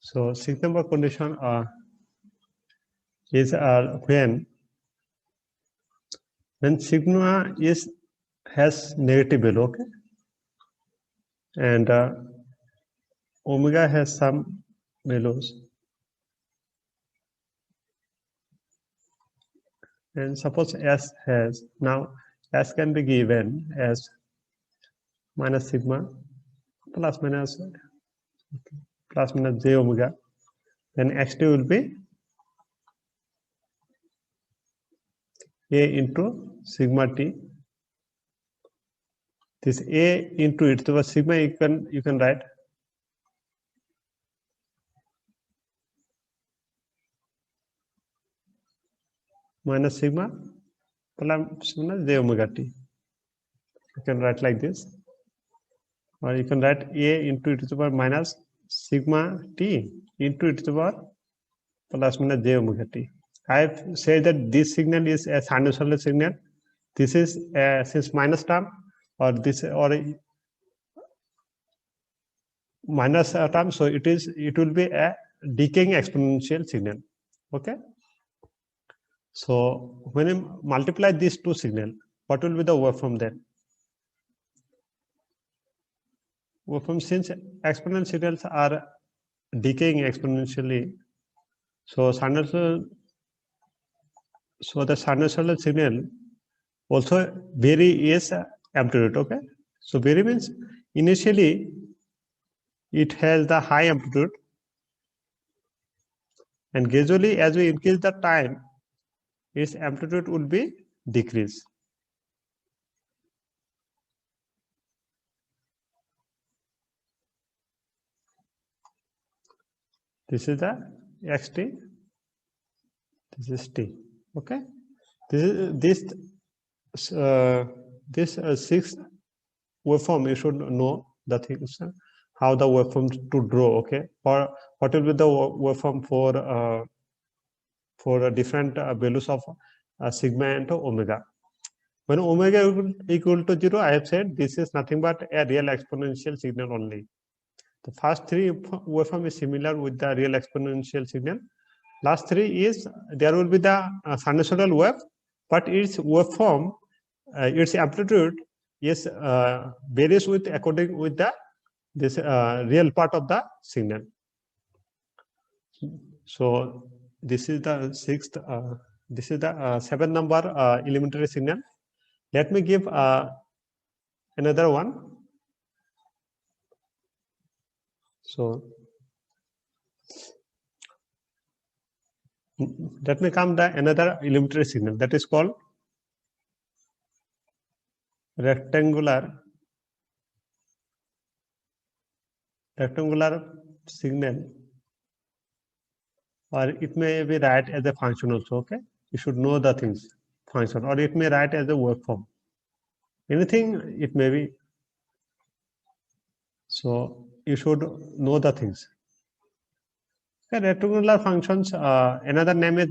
So 6 number condition is when sigma has negative value, okay, and omega has some values, and suppose S has, now S can be given as minus sigma plus minus j omega, then xt will be a into sigma t. This a into e to the power sigma you can write minus sigma plus minus j omega t. You can write like this, or you can write a into e to the power minus sigma t into e to the power plus minus j omega t. I have said that this signal is a sinusoidal signal. This is since minus term, or this or minus term, so it will be a decaying exponential signal. Okay. So when you multiply these two signal, what will be the waveform then? Waveform, since exponential signals are decaying exponentially, so the sinusoidal signal also vary is amplitude. Okay. So vary means initially it has the high amplitude, and gradually as we increase the time, its amplitude will be decreased. This is the xt, this is t. Okay, this sixth waveform, you should know the things, how the waveform to draw. Okay, or what will be the waveform for different values of sigma and omega. When omega equal to 0, I have said this is nothing but a real exponential signal only. The first three waveform is similar with the real exponential signal. Last three is there will be the sinusoidal wave, but its waveform, its amplitude is varies with according with the this real part of the signal. So this is the sixth. This is the 7th number elementary signal. Let me give another one. So let me come the another elementary signal that is called rectangular signal, or it may be write as a function also. Okay, you should know the things, function, or it may write as a waveform, anything it may be. So you should know the things. Okay, rectangular functions, another name is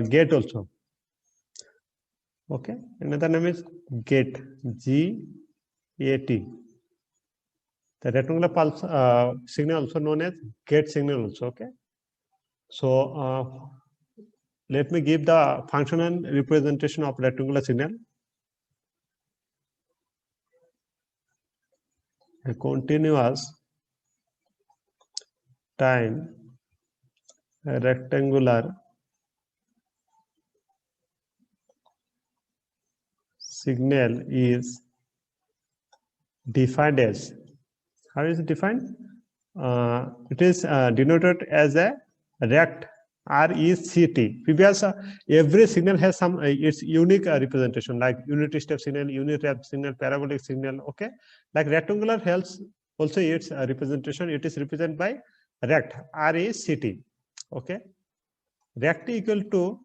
gate also. Okay, another name is gate, G-A-T. The rectangular pulse signal also known as gate signal also. Okay, so let me give the functional representation of rectangular signal. A continuous time rectangular signal is defined as, how is it defined? It is denoted as a rect, R-E-C-T. Previous every signal has some its unique representation, like unit step signal, unit ramp signal, parabolic signal. Okay, like rectangular has also its representation. It is represented by rect, R-E-C-T. Okay, rect equal to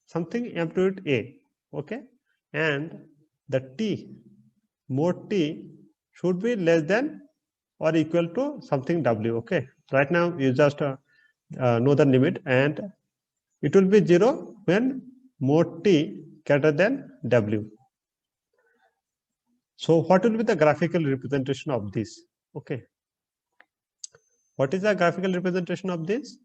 something amplitude A. Okay, and the T, mode T should be less than or equal to something W. Okay, right now you just know the limit, and it will be 0 when mod t greater than w. So what will be the graphical representation of this? Okay. What is the graphical representation of this?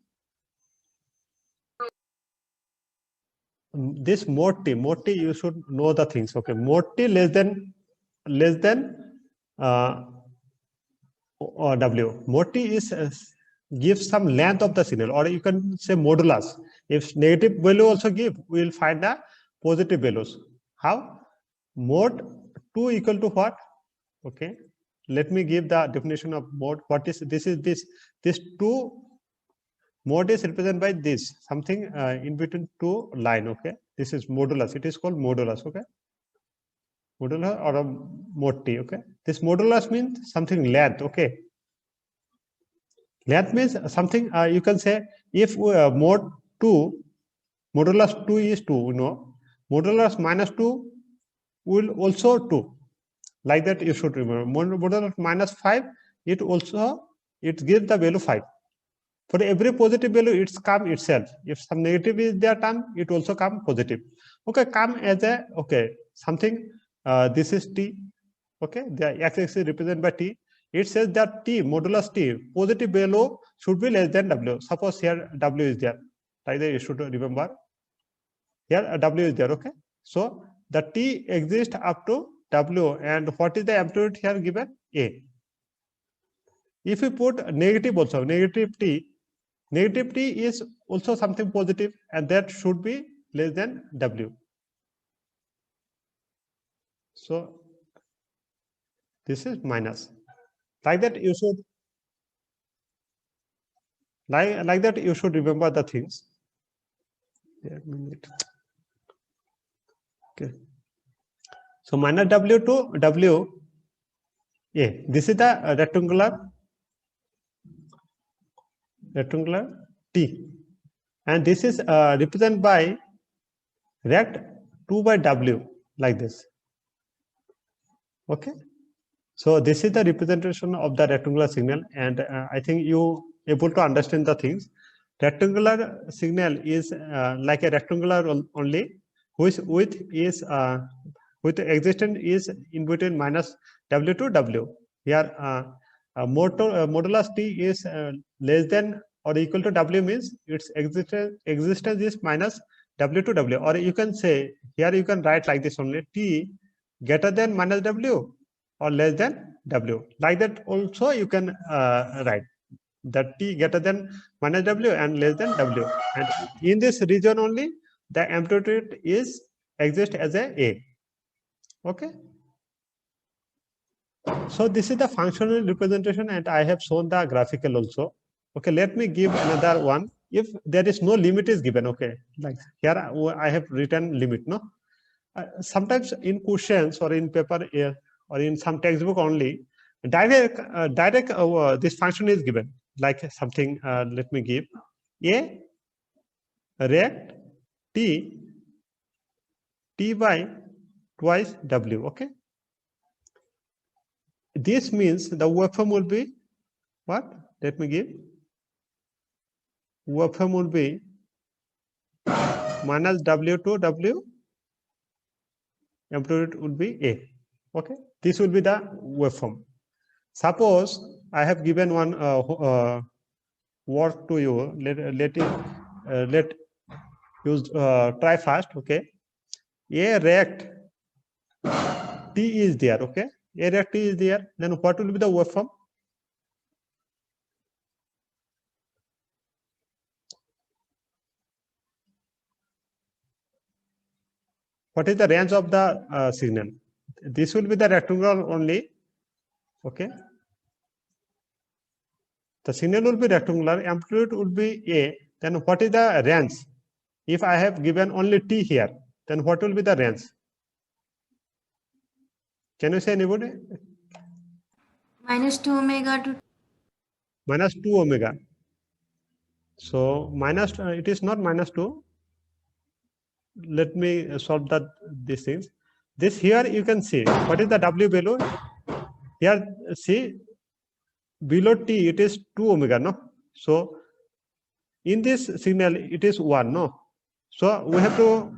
This mod t, you should know the things. Okay, mod t less than w. Mod t is gives some length of the signal, or you can say modulus. If negative value also give, we will find the positive values. How? Mod 2 equal to what? Okay, let me give the definition of mod. What is this? Is this 2 mod is represented by this something in between 2 line. Okay, this is modulus. It is called modulus. Okay, modulus or a mod t. Okay, this modulus means something length. Okay, length means something you can say if mod 2 modulus 2 is 2, you know, modulus minus 2 will also 2. Like that you should remember. Modulus minus 5, it gives the value 5. For every positive value, it's come itself. If some negative is there term, it also come positive. Okay, come as a, okay, something, this is t. Okay, the x-axis represented by t. It says that t, modulus t, positive value should be less than w. Suppose here w is there. Like that you should remember. Here w is there, okay. So the t exists up to w, and what is the amplitude here given? A. If you put negative also, negative t is also something positive, and that should be less than w. So this is minus. Like that you should like that you should remember the things. Okay. So minus w to w. A. This is the rectangular t, and this is represented by rect 2 by w, like this. Okay, so this is the representation of the rectangular signal, and I think you able to understand the things. Rectangular signal is like a rectangular only, which width is with existence is in between minus w to w. Here modulus t is less than or equal to w means its existence is minus w to w, or you can say here you can write like this only, t greater than minus w or less than w. Like that also you can write that t greater than minus w and less than w, and in this region only the amplitude is exist as a. Okay, so this is the functional representation, and I have shown the graphical also. Okay, let me give another one. If there is no limit is given, okay, like here I have written limit, no. Sometimes in questions or in paper or in some textbook only, direct this function is given, like something. Let me give a rect t by twice w. Okay, this means the waveform will be what? Let me give. Waveform will be minus w to w, amplitude will be a. Okay, this will be the waveform. Suppose I have given one word to you. Let use try first. Okay, a rect t is there. Okay, a rect t is there. Then what will be the waveform? What is the range of the signal? This will be the rectangular only. Okay, the signal will be rectangular, amplitude will be a. Then what is the range? If I have given only t here, then what will be the range? Can you say anybody? Minus 2 omega to Minus 2 omega. So minus it is not minus 2. Let me solve these things. This here you can see what is the w value. Here see below t it is 2 omega, no. So in this signal it is 1, no? So we have to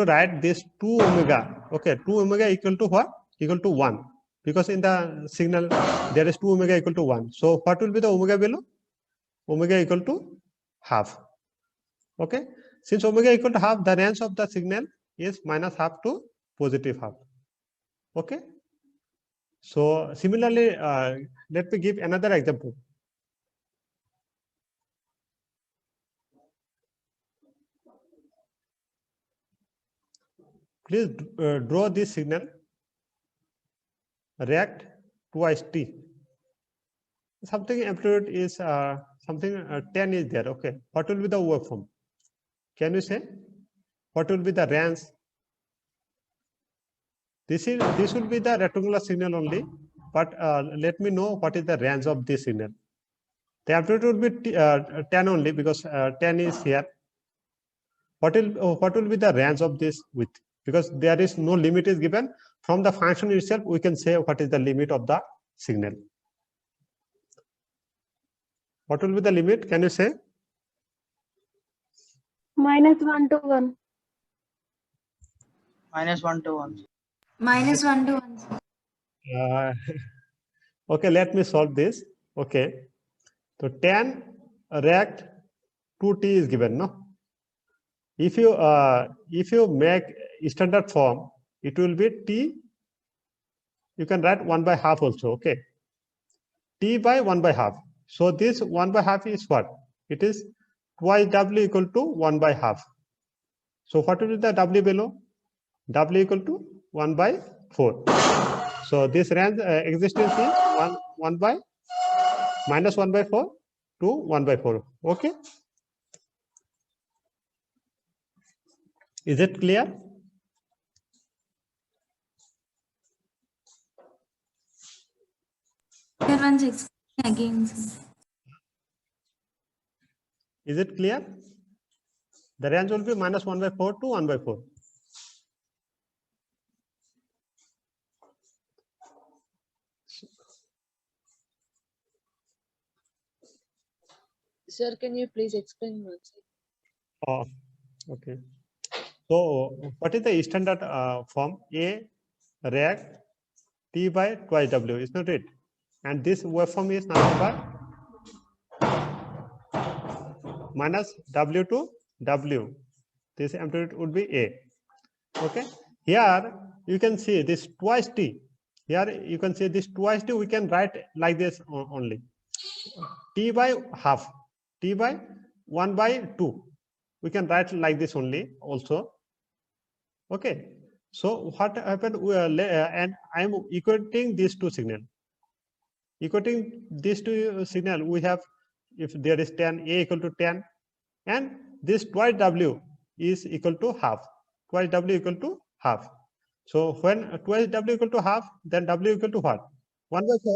write this 2 omega. Okay, 2 omega equal to what? Equal to 1, because in the signal there is 2 omega equal to 1. So what will be the omega value? Omega equal to half. Okay, since omega equal to half, the range of the signal is -half to +half. Okay, so similarly, let me give another example. Please draw this signal, react twice t. Something amplitude is something 10 is there. Okay, what will be the waveform? Can you say what will be the range? This will be the rectangular signal only, but let me know what is the range of this signal. The amplitude will be 10 only, because 10 is here. What will be the range of this width? Because there is no limit is given. From the function itself, we can say what is the limit of the signal. What will be the limit? Can you say? -1 to 1. -1 to 1. -1 to 1. Okay, let me solve this. Okay, so 10 react 2t is given, no? If you make standard form, it will be t. You can write 1/2 also. Okay, t by 1/2. So this 1/2 is what? It is twice w equal to 1/2. So what will be the w below? W equal to 1/4. So this range existence is -1/4 to 1/4. Okay, is it clear? Sir, once explain again, sir. Is it clear? The range will be -1/4 to 1/4. Sir, can you please explain once? Oh, okay. So what is the standard form? A react t by twice w, is not it? And this waveform is nothing but -w to w. This amplitude would be a. Okay. Here you can see this twice t. Here you can see this twice t. We can write like this only. T by half. T by 1/2. We can write like this only also. Okay. So what happened? And I am equating these two signal. Equating these two signal, we have, if there is 10, a equal to 10, and this twice w is equal to half. Twice w equal to half. So when twice w equal to half, then w equal to what? 1/4.